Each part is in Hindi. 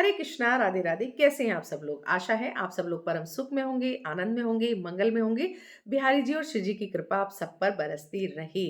हरे कृष्णा, राधे राधे। कैसे हैं आप सब लोग? आशा है आप सब लोग परम सुख में होंगे, आनंद में होंगे, मंगल में होंगे। बिहारी जी और शिव जी की कृपा आप सब पर बरसती रहे।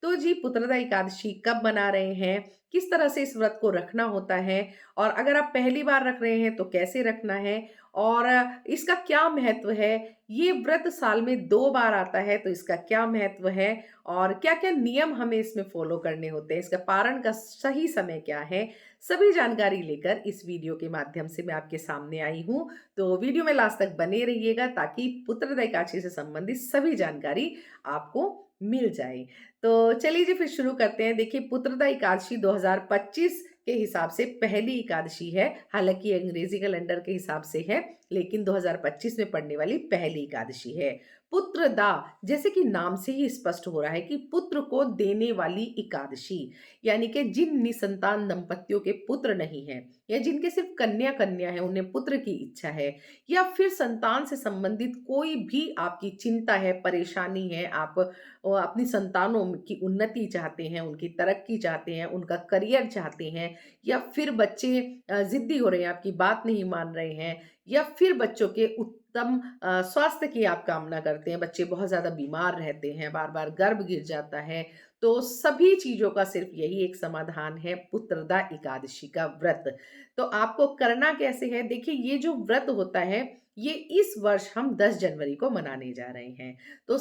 तो जी, पुत्रदा एकादशी कब मना रहे हैं? किस तरह से इस व्रत को रखना होता है? और अगर आप पहली बार रख रहे हैं तो कैसे रखना है? और इसका क्या महत्व है? ये व्रत साल में 2 बार आता है तो इसका क्या महत्व है? और क्या-क्या नियम हमें इसमें फ़ॉलो करने होते हैं? इसका पारण का सही समय क्या है? सभी जानकारी लेकर इस वीडियो के माध्यम से मैं आपके सामने आई हूँ। तो वीडियो में लास्ट तक बने रहिएगा ताकि पुत्रदा एकादशी से संबंधित सभी जानकारी आपको मिल जाए। तो चलिए जी, फिर शुरू करते हैं। देखिए, पुत्रदा एकादशी 2025 के हिसाब से पहली एकादशी है। हालाँकि अंग्रेज़ी कैलेंडर के हिसाब से है, लेकिन 2025 में पड़ने वाली पहली एकादशी है। पुत्रदा, जैसे कि नाम से ही स्पष्ट हो रहा है कि पुत्र को देने वाली एकादशी, यानी कि जिन निसंतान दंपतियों के पुत्र नहीं हैं या जिनके सिर्फ कन्या-कन्या है, उन्हें पुत्र की इच्छा है, या फिर संतान से संबंधित कोई भी आपकी चिंता है, परेशानी है, आप अपनी संतानों की उन्नति चाहते हैं, उनकी तरक्की चाहते हैं, उनका करियर चाहते हैं, या फिर बच्चे ज़िद्दी हो रहे हैं, आपकी बात नहीं मान रहे हैं, या फिर बच्चों के उत्तम स्वास्थ्य की आप कामना करते हैं, बच्चे बहुत ज़्यादा बीमार रहते हैं, बार-बार गर्भ गिर जाता है, तो सभी चीज़ों का सिर्फ़ यही एक समाधान है, पुत्रदा एकादशी का व्रत। तो आपको करना कैसे है? देखिए, ये जो व्रत होता है, ये इस वर्ष हम 10 जनवरी को मनाने जा रहे हैं। तो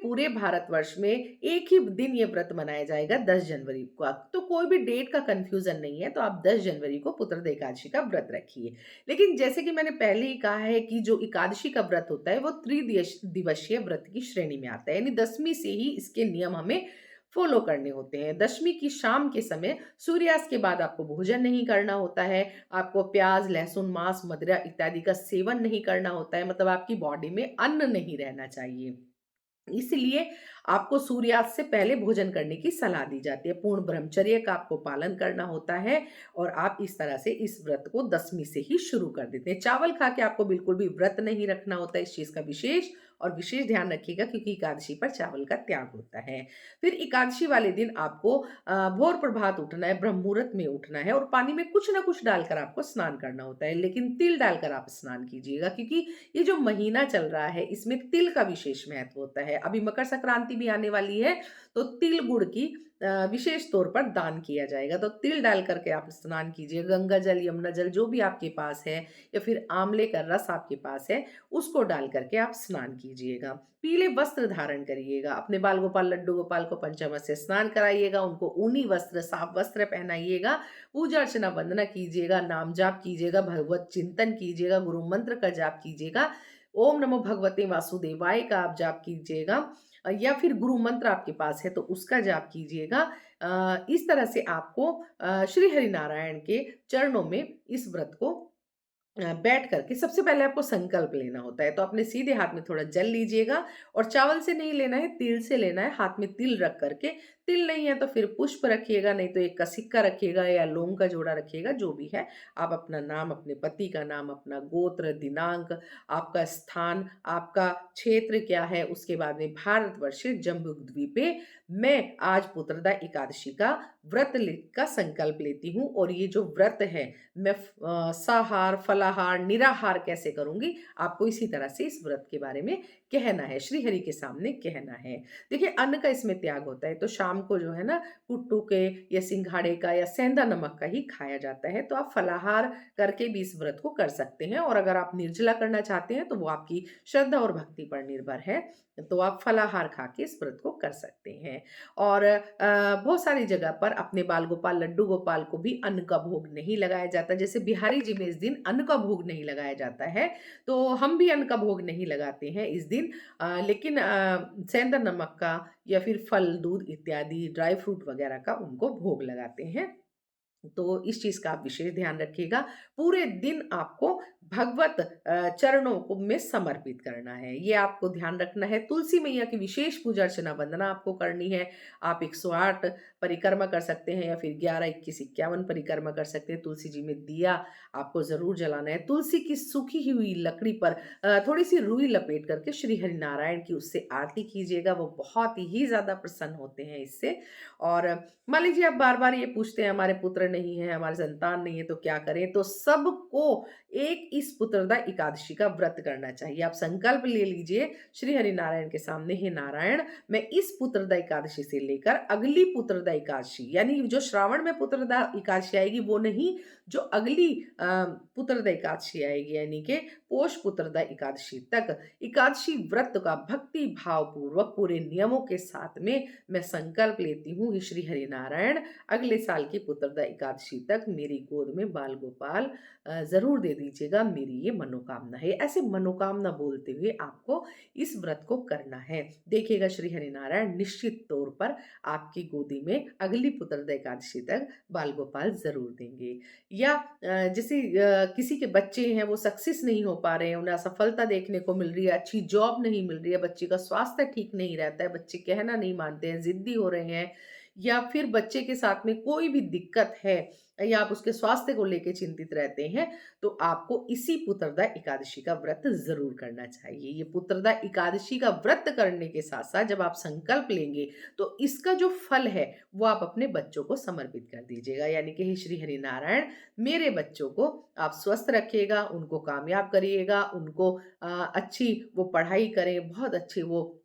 पूरे भारतवर्ष में एक ही दिन ये व्रत मनाया जाएगा, 10 जनवरी को। तो कोई भी डेट का कन्फ्यूज़न नहीं है, तो आप 10 जनवरी को पुत्रदा एकादशी का व्रत रखिए। लेकिन जैसे कि मैंने पहले ही कहा है कि जो एकादशी का व्रत होता है, वो दिवसीय व्रत की श्रेणी में आता है, यानी 10वीं से ही इसके नियम हमें फॉलो करने होते हैं। 10वीं की शाम के समय सूर्यास्त के बाद आपको भोजन नहीं करना होता है, आपको प्याज़, लहसुन, मांस, मदिरा इत्यादि का सेवन नहीं करना होता है, मतलब आपकी बॉडी में अन्न नहीं रहना चाहिए। इसलिए आपको सूर्यास्त से पहले भोजन करने की सलाह दी जाती है। पूर्ण ब्रह्मचर्य का आपको पालन करना होता है और आप इस तरह से इस व्रत को 10वीं से ही शुरू कर देते हैं। चावल खा के आपको बिल्कुल भी व्रत नहीं रखना होता है, इस चीज़ का विशेष ध्यान रखिएगा, क्योंकि एकादशी पर चावल का त्याग होता है। फिर एकादशी वाले दिन आपको भोर प्रभात उठना है, ब्रह्म मुहूर्त में उठना है और पानी में कुछ न कुछ डालकर आपको स्नान करना होता है, लेकिन तिल डालकर आप स्नान कीजिएगा, क्योंकि ये जो महीना चल रहा है इसमें तिल का विशेष महत्व होता है। अभी मकर संक्रांति भी आने वाली है, तो तिल गुड़ की विशेष तौर पर दान किया जाएगा। तो तिल डाल कर के आप स्नान कीजिए। गंगा जल, यमुना जल जो भी आपके पास है, या फिर आंवले का रस आपके पास है, उसको डाल कर के आप स्नान कीजिएगा। पीले वस्त्र धारण करिएगा। अपने बाल गोपाल, लड्डू गोपाल को पंचामृत से स्नान कराइएगा। उनको ऊनी वस्त्र, साफ वस्त्र पहनाइएगा। पूजा अर्चना वंदना कीजिएगा, नाम जाप कीजिएगा, भगवत चिंतन कीजिएगा, गुरु मंत्र का जाप कीजिएगा। ओम नमो भगवते वासुदेवाय का आप जाप कीजिएगा, या फिर गुरु मंत्र आपके पास है तो उसका जाप कीजिएगा। इस तरह से आपको श्री हरिनारायण के चरणों में इस व्रत को बैठ कर के सबसे पहले आपको संकल्प लेना होता है। तो अपने सीधे हाथ में थोड़ा जल लीजिएगा, और चावल से नहीं लेना है, तिल से लेना है। हाथ में तिल रख कर के, तिल नहीं है तो फिर पुष्प रखिएगा, नहीं तो 1 का सिक्का रखिएगा या लौंग का जोड़ा रखिएगा, जो भी है। आप अपना नाम, अपने पति का नाम, अपना गोत्र, दिनांक, आपका स्थान, आपका क्षेत्र क्या है, उसके बाद में भारतवर्ष जम्बूद्वीपे मैं आज पुत्रदा एकादशी का व्रत का संकल्प लेती हूँ, और ये जो व्रत है, मैं साहार, फलाहार, निराहार कैसे करूँगी, आपको इसी तरह से इस व्रत के बारे में कहना है, श्री हरि के सामने कहना है। देखिए, अन्न का इसमें त्याग होता है, तो शाम को जो है ना, कुट्टू के या सिंघाड़े का या सेंधा नमक का ही खाया जाता है। तो आप फलाहार करके भी इस व्रत को कर सकते हैं, और अगर आप निर्जला करना चाहते हैं तो वो आपकी श्रद्धा और भक्ति पर निर्भर है। तो आप फलाहार खा के इस व्रत को कर सकते हैं। और बहुत सारी जगह पर अपने बाल गोपाल, लड्डू गोपाल को भी अन्न का भोग नहीं लगाया जाता। जैसे बिहारी जी में इस दिन अन्न का भोग नहीं लगाया जाता है, तो हम भी अन्न का भोग नहीं लगाते हैं इस दिन। लेकिन सेंधा नमक का या फिर फल, दूध इत्यादि, ड्राई फ्रूट वगैरह का उनको भोग लगाते हैं। तो इस चीज़ का आप विशेष ध्यान रखिएगा। पूरे दिन आपको भगवत चरणों को में समर्पित करना है। ये आपको ध्यान रखना है। तुलसी मैया की विशेष पूजा अर्चना वंदना आपको करनी है। आप 108 परिक्रमा कर सकते हैं या फिर 11, 21, 51 परिक्रमा कर सकते हैं। तुलसी जी में दिया आपको ज़रूर जलाना है। तुलसी की सूखी हुई लकड़ी पर थोड़ी-सी रुई लपेट करके श्री हरिनारायण की उससे आरती कीजिएगा, वो बहुत ही ज़्यादा प्रसन्न होते हैं इससे। और मान लीजिए आप बार-बार ये पूछते हैं हमारे पुत्र नहीं है, हमारी संतान नहीं है तो क्या करें? तो सबको एक इस पुत्रदा एकादशी का व्रत करना चाहिए। आप संकल्प ले लीजिए श्री हरिनारायण के सामने, हे नारायण, मैं इस पुत्रदा एकादशी से लेकर अगली पुत्रदा एकादशी, यानी जो श्रावण में पुत्रदा एकादशी आएगी वो नहीं, जो अगली पुत्रदा एकादशी आएगी यानी कि पोष पुत्रदा एकादशी तक एकादशी व्रत का भक्ति भाव पूर्वक पूरे नियमों के साथ में मैं संकल्प लेती हूँ, हे श्री हरिनारायण, अगले साल की पुत्रदा एकादशी तक मेरी गोद में बाल गोपाल ज़रूर दे दीजिएगा, मेरी ये मनोकामना है। ऐसे मनोकामना बोलते हुए आपको इस व्रत को करना है। देखिएगा श्री हरिनारायण निश्चित तौर पर आपकी गोदी में अगली पुत्रदा एकादशी तक बाल गोपाल ज़रूर देंगे। या जैसे किसी के बच्चे हैं वो सक्सेस नहीं हो पा रहे हैं, उन्हें असफलता देखने को मिल रही है, अच्छी जॉब नहीं मिल रही है, बच्चे का स्वास्थ्य ठीक नहीं रहता है, बच्चे कहना नहीं मानते हैं, ज़िद्दी हो रहे हैं, या फिर बच्चे के साथ में कोई भी दिक्कत है या आप उसके स्वास्थ्य को लेके चिंतित रहते हैं, तो आपको इसी पुत्रदा एकादशी का व्रत ज़रूर करना चाहिए। ये पुत्रदा एकादशी का व्रत करने के साथ-साथ जब आप संकल्प लेंगे, तो इसका जो फल है, वो आप अपने बच्चों को समर्पित कर दीजिएगा। यानी कि हे श्री हरिनारायण, मेरे बच्चों को आप स्वस्थ रखिएगा, उनको कामयाब करिएगा, उनको अच्छी वो पढ़ाई करें, बहुत अच्छी वो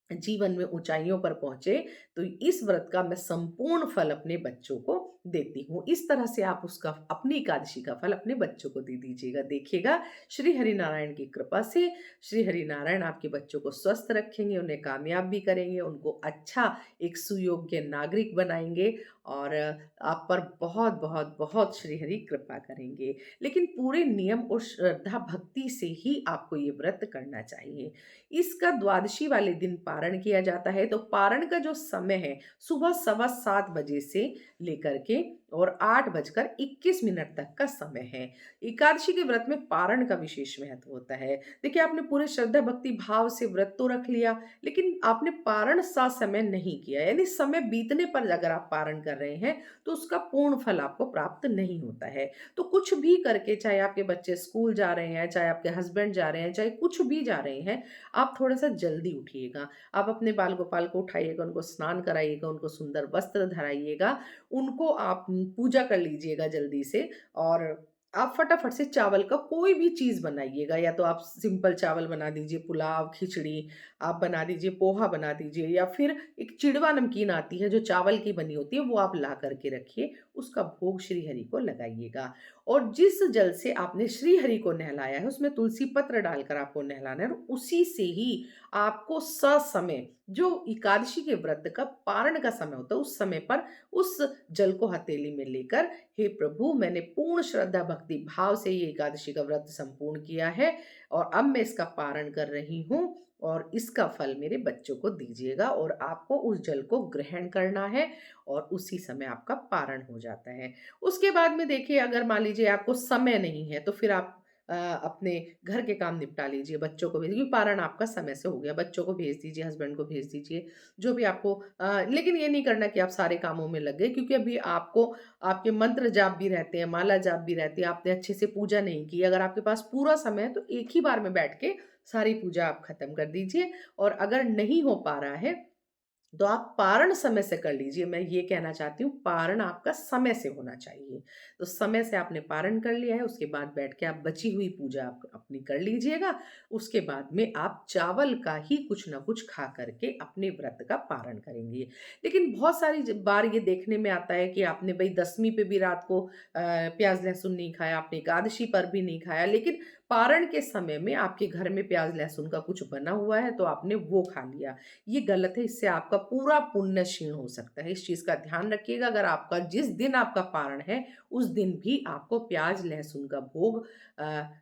जीवन में ऊँचाइयों पर पहुँचे, तो इस व्रत का मैं संपूर्ण फल अपने बच्चों को देती हूँ। इस तरह से आप उसका अपनी एकादशी का फल अपने बच्चों को दे दीजिएगा। देखिएगा श्री हरिनारायण की कृपा से श्री हरिनारायण आपके बच्चों को स्वस्थ रखेंगे, उन्हें कामयाब भी करेंगे, उनको अच्छा एक सुयोग्य नागरिक बनाएँगे और आप पर बहुत श्री हरि कृपा करेंगे। लेकिन पूरे नियम और श्रद्धा भक्ति से ही आपको ये व्रत करना चाहिए। इसका द्वादशी वाले दिन पारण किया जाता है, तो पारण का जो समय है, सुबह सवा 7 बजे से लेकर के और 8 बजकर 21 मिनट तक का समय है। एकादशी के व्रत में पारण का विशेष महत्व होता है। देखिए, आपने पूरे श्रद्धा भक्ति भाव से व्रत तो रख लिया, लेकिन आपने पारण सा समय नहीं किया, यानी समय बीतने पर अगर आप पारण कर रहे हैं, तो उसका पूर्ण फल आपको प्राप्त नहीं होता है। तो कुछ भी करके, चाहे आपके बच्चे स्कूल जा रहे हैं, चाहे आपके हस्बैंड जा रहे हैं, चाहे कुछ भी जा रहे हैं, आप थोड़ा-सा जल्दी उठिएगा। आप अपने बाल गोपाल को उठाइएगा, उनको स्नान कराइएगा, उनको सुंदर वस्त्र धराइएगा, उनको आप पूजा कर लीजिएगा जल्दी से, और आप फटाफट से चावल का कोई भी चीज़ बनाइएगा, या तो आप सिंपल चावल बना दीजिए, पुलाव, खिचड़ी आप बना दीजिए, पोहा बना दीजिए, या फिर एक चिड़वा नमकीन आती है जो चावल की बनी होती है, वो आप ला कर के रखिए, उसका भोग श्री हरि को लगाइएगा। और जिस जल से आपने श्री हरि को नहलाया है, उसमें तुलसी पत्र डालकर आपको नहलाना है, और उसी से ही आपको ससमय जो एकादशी के व्रत का पारण का समय होता है, उस समय पर उस जल को हथेली में लेकर, हे प्रभु, मैंने पूर्ण श्रद्धा भक्ति भाव से ये एकादशी का व्रत संपूर्ण किया है और अब मैं इसका पारण कर रही हूँ, और इसका फल मेरे बच्चों को दीजिएगा, और आपको उस जल को ग्रहण करना है और उसी समय आपका पारण हो जाता है। उसके बाद में देखिए, अगर मान लीजिए आपको समय नहीं है, तो फिर आप अपने घर के काम निपटा लीजिए, बच्चों को भेजिए, क्योंकि पारण आपका समय से हो गया, बच्चों को भेज दीजिए, हस्बैंड को भेज दीजिए, जो भी आपको लेकिन ये नहीं करना कि आप सारे कामों में लग गए, क्योंकि अभी आपको आपके मंत्र जाप भी रहते हैं, माला जाप भी रहती है, आपने अच्छे से पूजा नहीं की। अगर आपके पास पूरा समय है, तो एक ही बार में बैठ के सारी पूजा आप खत्म कर दीजिए, और अगर नहीं हो पा रहा है, तो आप पारण समय से कर लीजिए। मैं ये कहना चाहती हूँ, पारण आपका समय से होना चाहिए। तो समय से आपने पारण कर लिया है, उसके बाद बैठ के आप बची हुई पूजा आप अपनी कर लीजिएगा। उसके बाद में आप चावल का ही कुछ न कुछ खा कर के अपने व्रत का पारण करेंगे। लेकिन बहुत सारी बार ये देखने में आता है कि आपने भई दशमी पे भी रात को प्याज़ लहसुन नहीं खाया, आपने एकादशी पर भी नहीं खाया, लेकिन पारण के समय में आपके घर में प्याज़ लहसुन का कुछ बना हुआ है, तो आपने वो खा लिया। ये गलत है, इससे आपका पूरा पुण्य क्षीण हो सकता है। इस चीज़ का ध्यान रखिएगा। अगर आपका जिस दिन आपका पारण है, उस दिन भी आपको प्याज़ लहसुन का भोग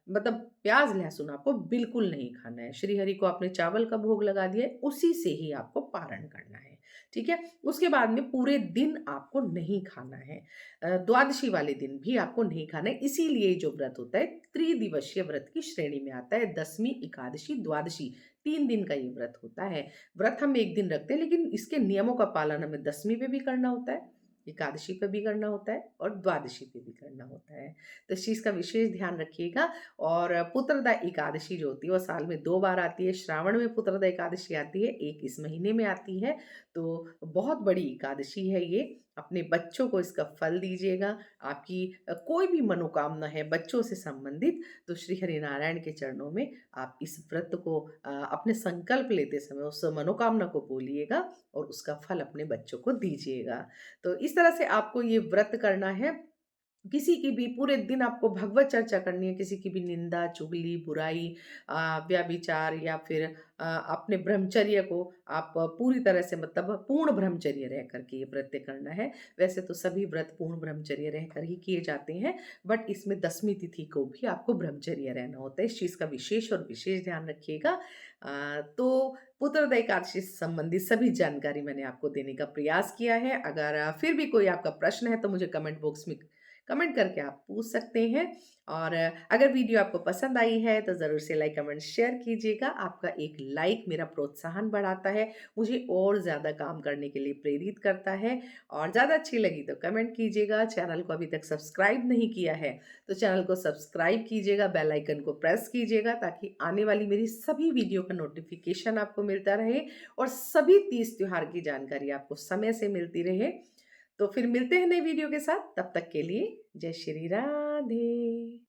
मतलब प्याज़ लहसुन आपको बिल्कुल नहीं खाना है। श्री हरि को आपने चावल का भोग लगा दिया है, उसी से ही आपको पारण करना है। ठीक है? उसके बाद में पूरे दिन आपको नहीं खाना है। द्वादशी वाले दिन भी आपको नहीं खाना है, इसीलिए जो व्रत होता है त्रिदिवसीय व्रत की श्रेणी में आता है। दशमी, एकादशी, द्वादशी 3 दिन का ये व्रत होता है। व्रत हम 1 दिन रखते हैं, लेकिन इसके नियमों का पालन हमें दशमी पे भी करना होता है, एकादशी पे भी करना होता है और द्वादशी पे भी करना होता है। तो इस चीज़ का विशेष ध्यान रखिएगा। और पुत्रदा एकादशी जो होती है वो साल में 2 बार आती है। श्रावण में पुत्रदा एकादशी आती है, एक इस महीने में आती है। तो बहुत बड़ी एकादशी है ये। अपने बच्चों को इसका फल दीजिएगा। आपकी कोई भी मनोकामना है बच्चों से संबंधित, तो श्री हरिनारायण के चरणों में आप इस व्रत को अपने संकल्प लेते समय उस मनोकामना को बोलिएगा और उसका फल अपने बच्चों को दीजिएगा। तो इस तरह से आपको ये व्रत करना है। किसी की भी पूरे दिन आपको भगवत चर्चा करनी है, किसी की भी निंदा, चुगली, बुराई, व्यभिचार या फिर अपने ब्रह्मचर्य को आप पूरी तरह से मतलब पूर्ण ब्रह्मचर्य रह कर के ये व्रत करना है। वैसे तो सभी व्रत पूर्ण ब्रह्मचर्य रहकर ही किए जाते हैं, बट इसमें दशमी तिथि को भी आपको ब्रह्मचर्य रहना होता है। इस चीज़ का विशेष और विशेष ध्यान रखिएगा। तो पुत्रदा एकादशी से संबंधित सभी जानकारी मैंने आपको देने का प्रयास किया है। अगर फिर भी कोई आपका प्रश्न है तो मुझे कमेंट बॉक्स में कमेंट करके आप पूछ सकते हैं। और अगर वीडियो आपको पसंद आई है तो ज़रूर से लाइक, कमेंट, शेयर कीजिएगा। आपका एक लाइक मेरा प्रोत्साहन बढ़ाता है, मुझे और ज़्यादा काम करने के लिए प्रेरित करता है। और ज़्यादा अच्छी लगी तो कमेंट कीजिएगा। चैनल को अभी तक सब्सक्राइब नहीं किया है तो चैनल को सब्सक्राइब कीजिएगा, बेल आइकन को प्रेस कीजिएगा ताकि आने वाली मेरी सभी वीडियो का नोटिफिकेशन आपको मिलता रहे और सभी तीज त्योहार की जानकारी आपको समय से मिलती रहे। तो फिर मिलते हैं नई वीडियो के साथ, तब तक के लिए जय श्री राधे।